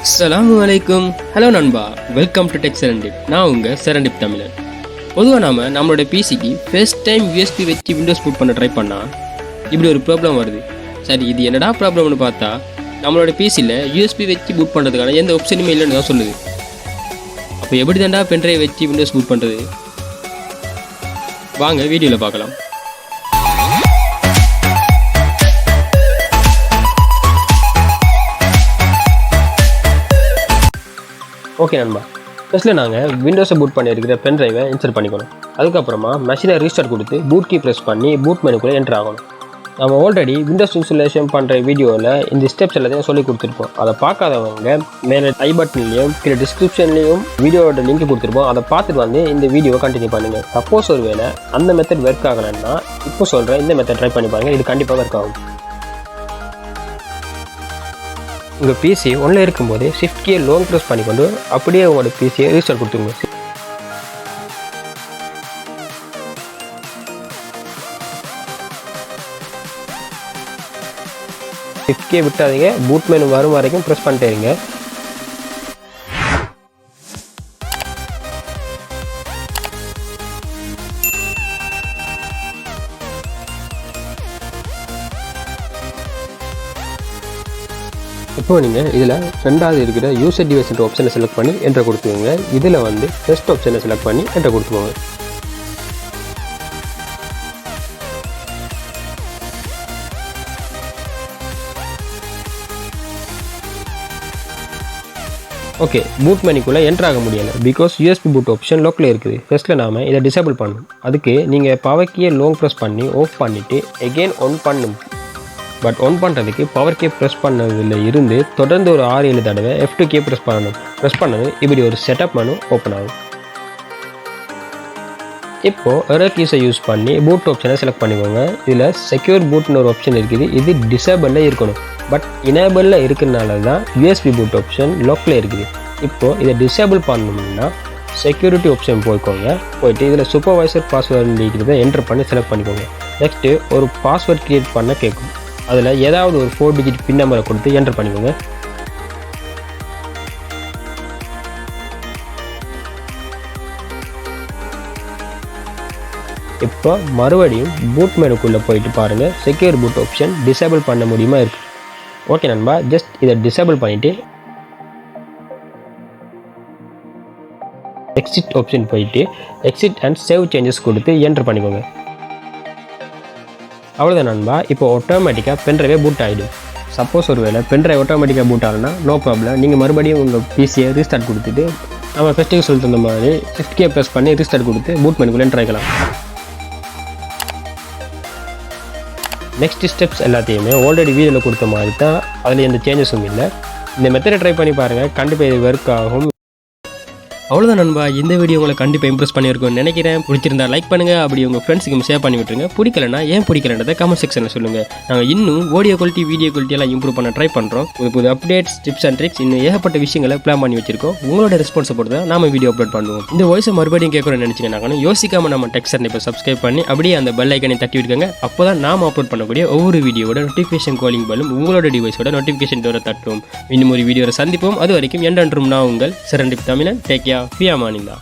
Assalamu alaikum. Hello நண்பா, welcome to tech serandib. நான் உங்க serandib தமிழன். பொதுவாக நம்மளோட பிசிக்கு ஃபர்ஸ்ட் டைம் யூஎஸ்பி வச்சு விண்டோஸ் பூட் பண்ண ட்ரை பண்ணால் இப்படி ஒரு ப்ராப்ளம் வருது. சரி, இது என்னடா ப்ராப்ளம்னு பார்த்தா நம்மளோட பிசியில் யூஎஸ்பி வச்சு பூட் பண்ணுறதுக்கான எந்த ஆப்ஷனுமே இல்லைன்னு தான் சொல்லுது. அப்போ எப்படி தாண்டா பென்ட்ரைவ் வச்சு விண்டோஸ் பூட் பண்ணுறது? வாங்க வீடியோவில் பார்க்கலாம். ஓகே நண்பா, ஃபஸ்ட்டில் நாங்கள் விண்டோஸை பூட் பண்ணியிருக்கிற பென் ட்ரைவை இன்சர்ட் பண்ணிக்கணும். அதுக்கப்புறமா மெஷினை ரீஸ்டார்ட் கொடுத்து பூட் கீ ப்ரெஸ் பண்ணி பூட் மெனுக்குள்ளே என்ட்ரு ஆகணும். நம்ம ஆல்ரெடி விண்டோஸ் இன்ஸ்டாலேஷன் பண்ணுற வீடியோவில் இந்த ஸ்டெப்ஸ் எல்லாத்தையும் சொல்லி கொடுத்துருப்போம். அதை பார்க்காதவங்க மேலே ஐ பட்டன்லேயும் கீழே டிஸ்கிரிப்ஷன்லேயும் வீடியோட லிங்க் கொடுத்துருப்போம். அதை பார்த்துட்டு வந்து இந்த வீடியோவை கண்டினியூ பண்ணுங்கள். சப்போஸ் ஒரு வேளை அந்த மெத்தட் ஒர்க் ஆகலைன்னா இப்போ சொல்கிறேன், இந்த மெத்தட் ட்ரை பண்ணி பாருங்கள். இது கண்டிப்பாக ஒர்க் ஆகும். உங்கள் பிசி ஒன்றில் இருக்கும்போதே ஷிஃப்ட் கீயை லாங் ப்ரெஸ் பண்ணிக்கொண்டு அப்படியே உங்களோட பிசியை ரீஸ்டார்ட் கொடுத்துருங்க. ஷிஃப்ட் கீயை விட்டாதீங்க, பூட் மெனு வரும் வரைக்கும் ப்ரெஸ் பண்ணிட்டே இருங்க. இப்போ நீங்கள் இதில் ரெண்டாவது இருக்கிற யூசர் டிவைஸ் ஆப்ஷனை செலக்ட் பண்ணி என்ட்ரு கொடுத்துக்கோங்க. இதில் வந்து ஃபர்ஸ்ட் ஆப்ஷனை செலக்ட் பண்ணி என்ட்ரு கொடுத்துக்கோங்க. ஓகே, பூட் மெனுக்குள்ளே என்ட்ரு ஆக முடியலை, பிகாஸ் யூஎஸ்பி பூட் ஆப்ஷன் லோக்கில் இருக்குது. ஃபர்ஸ்ட்டில் நாம் இதை டிசேபிள் பண்ணணும். அதுக்கு நீங்கள் பவர் கீயை லாங் ப்ரெஸ் பண்ணி ஆஃப் பண்ணிவிட்டு எகெயின் ஆன் பண்ணணும். பட் ஆன் பண்ணுறதுக்கு பவர் கே ப்ரெஸ் பண்ணதில் இருந்து தொடர்ந்து ஒரு 6-7 தடவை F2 கே ப்ரெஸ் பண்ணணும். ப்ரெஸ் பண்ணது இப்படி ஒரு செட்டப் மெனு ஓப்பன் ஆகும். இப்போது எரர் கீஸை யூஸ் பண்ணி பூட் ஆப்ஷனை செலக்ட் பண்ணிக்கோங்க. இதில் செக்யூர் பூட்னு ஒரு ஆப்ஷன் இருக்குது. இது டிசேபிளில் இருக்கணும், பட் இனேபிளில் இருக்கிறனால தான் யூஎஸ்பி பூட் ஆப்ஷன் லாக்கில் இருக்குது. இப்போது இதை டிசேபிள் பண்ணணும்னா செக்யூரிட்டி ஆப்ஷன் போய்க்கோங்க. போயிட்டு இதில் சூப்பர்வைசர் பாஸ்வேர்டு இருக்கிறத என்ட்ரு பண்ணி செலக்ட் பண்ணிக்கோங்க. நெக்ஸ்ட்டு ஒரு பாஸ்வேர்ட் க்ரியேட் பண்ண கேட்கும். அதில் ஏதாவது ஒரு 4 டிஜிட் பின் நம்பரை கொடுத்து என்ட்ரு பண்ணிக்கோங்க. இப்போ மறுபடியும் பூட் மெனுக்குள்ளே போயிட்டு பாருங்கள், செக்யூர் பூட் ஆப்ஷன் டிசேபிள் பண்ண முடியுமா இருக்குது. ஓகே நண்பா, ஜஸ்ட் இதை டிசேபிள் பண்ணிவிட்டு எக்ஸிட் ஆப்ஷன் போயிட்டு எக்ஸிட் அண்ட் சேவ் சேஞ்சஸ் கொடுத்து என்ட்ரு பண்ணிக்கோங்க. அவ்வளோதான் நண்பா. இப்போ ஆட்டோமேட்டிக்காக பென்ட்ரைவே பூட் ஆகிடும். சப்போஸ் ஒரு வேளை பென்ட்ரைவ் ஆட்டோமேட்டிக்காக பூட் ஆகலைன்னா நோ ப்ராப்ளம். நீங்கள் மறுபடியும் உங்கள் பிசியை ரீஸ்டார்ட் கொடுத்துட்டு நம்ம ஃபஸ்ட்டுக்கு சொல்லி தந்த மாதிரி ஷிஃப்ட் கீயை ப்ரெஸ் பண்ணி ரீஸ்டார்ட் கொடுத்து பூட் மெனுக்குள்ளே என்ட்ரு ஆகிக்கலாம். நெக்ஸ்ட் ஸ்டெப்ஸ் எல்லாத்தையுமே ஆல்ரெடி வீடியோவில் கொடுத்த மாதிரி தான், அதில் எந்த சேஞ்சஸும் இல்லை. இந்த மெத்தடை ட்ரை பண்ணி பாருங்கள், கண்டிப்பாக இது ஒர்க் ஆகும். அவ்வளோதான் நண்பா, இந்த வீடியோ உங்களை கண்டிப்பாக இம்ப்ரெஸ் பண்ணியிருக்கும்னு நினைக்கிறேன். பிடிச்சிருந்தா லைக் பண்ணுங்கள், அப்படி உங்கள் ஃப்ரெண்ட்ஸுக்கும் ஷேர் பண்ணி விட்டுருங்க. பிடிக்கலன்னா ஏன் பிடிக்கலன்றதை கமெண்ட் செக்ஷனில் சொல்லுங்கள். நாங்கள் இன்னும் ஆடியோ குவாலிட்டி வீடியோ குவாலிட்டி எல்லாம் இம்ப்ரூவ் பண்ண ட்ரை பண்ணுறோம். புது அப்டேட்ஸ், டிப்ஸ் அண்ட் ட்ரிக்ஸ், இன்னும் ஏகப்பட்ட விஷயங்களை பிளான் பண்ணி வச்சிருக்கோம். உங்களோட ரெஸ்பான்ஸை பொறுத்து தான் நம்ம வீடியோ அப்லோட் பண்ணுவோம். இந்த வாய்ஸை மறுபடியும் கேட்கணும்னு நினச்சிங்கன்னா யோசிக்காமல் நம்ம டெக் serandib சப்ஸ்கிரைப் பண்ணி அப்படியே அந்த பெல் ஐக்கனை தட்டி விடுங்க. அப்போ தான் நாம் அப்லோட் பண்ணக்கூடிய ஒவ்வொரு வீடியோட நோட்டிஃபிகேஷன் காலிங் பெல்லும் உங்களோட டிவைஸோட நோட்டிஃபிகேஷன் டோரை தட்டும். இன்னும் ஒரு வீடியோவை சந்திப்போம். அது வரைக்கும் என்றென்றும் நான் உங்கள் serandib தமிழன். டேக் கேர், ஃபியா மானிந்தா.